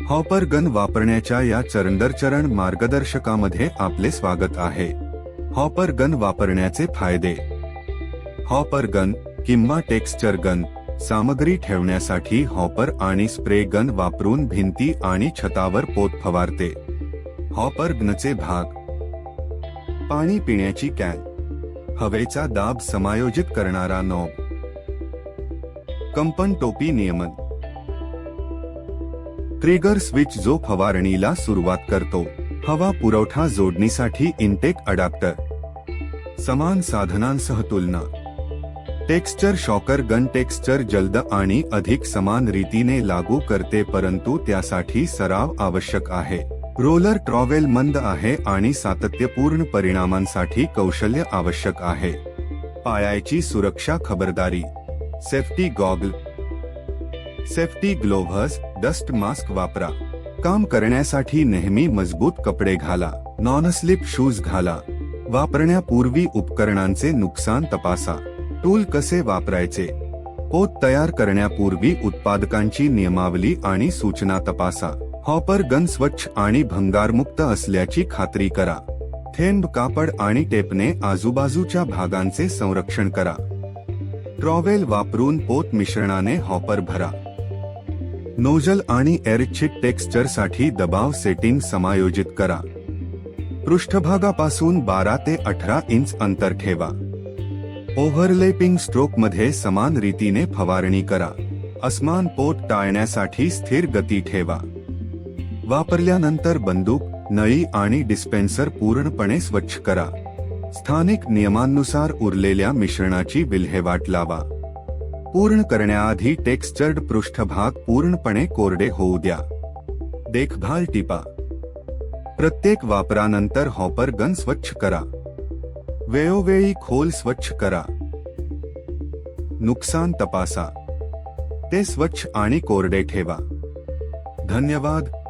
Hopper gun वापरण्याच्या या चरण मार्गदर्शकामध्ये आपले स्वागत आहे. हॉपर गन वापरण्याचे फायदे. हॉपर गन किंवा टेक्स्चर गन सामग्री ठेवण्यासाठी हॉपर आणि स्प्रे गन वापरून भिंती आणि छतावर पोत फवारते. हॉपर गनचे भाग. पाणी पिण्याची कॅन, हवेचा दाब समायोजित करणारा नॉब, कंपन टोपी नियमन, ट्रिगर स्विच जो फवारणीला सुरुवात करतो, हवा पुरवठा जोडणीसाठी इनटेक अडॅप्टर, समान साधनांसह तुलना. टेक्स्चर शॉकर गन टेक्स्चर जलद आणि अधिक समान रीतीने लागू करते परंतु त्यासाठी सराव आवश्यक आहे. रोलर ट्रॉवेल मंद आहे आणि सातत्यपूर्ण परिणामांसाठी कौशल्य आवश्यक आहे. पायाची सुरक्षा खबरदारी. Safety goggle, safety gloves, dust mask वापरा. काम करण्यासाठी नेहमी मजबूत कपडे घाला. नॉन स्लिप शूज घाला. वापरण्यापूर्वी उपकरणांचे नुकसान तपासा. टूल कसे वापरायचे. पोत तयार करण्यापूर्वी उत्पादकांची नियमावली आणि सूचना तपासा. हॉपर गन स्वच्छ आणि भंगारमुक्त असल्याची खात्री करा. थेंब कापड आणि टेपने आजूबाजूच्या भागांचे संरक्षण करा. ट्रॉवेल वापरून पोत मिश्रणाने हॉपर भरा. नोजल आणि एअरचिट टेक्स्चरसाठी दबाव सेटिंग समायोजित करा. पृष्ठभागापासून 12 ते 18 इंच अंतर ठेवा. ओव्हरलॅपिंग स्ट्रोकमध्ये समान रीतीने फवारणी करा. असमान पोत टाळण्यासाठी स्थिर गती ठेवा. वापरल्यानंतर बंदूक, नळी आणि डिस्पेन्सर पूर्णपणे स्वच्छ करा. स्थानिक नियमांनुसार उरलेल्या मिश्रणाची विल्हेवाट लावा. पूर्ण करण्याआधी टेक्स्चर्ड पृष्ठभाग पूर्णपणे कोरडे होऊ द्या. देखभाल टिपा. प्रत्येक वापरानंतर हॉपर गन स्वच्छ करा. वेळोवेळी खोल स्वच्छ करा. नुकसान तपासा. ते स्वच्छ आणि कोरडे ठेवा. धन्यवाद.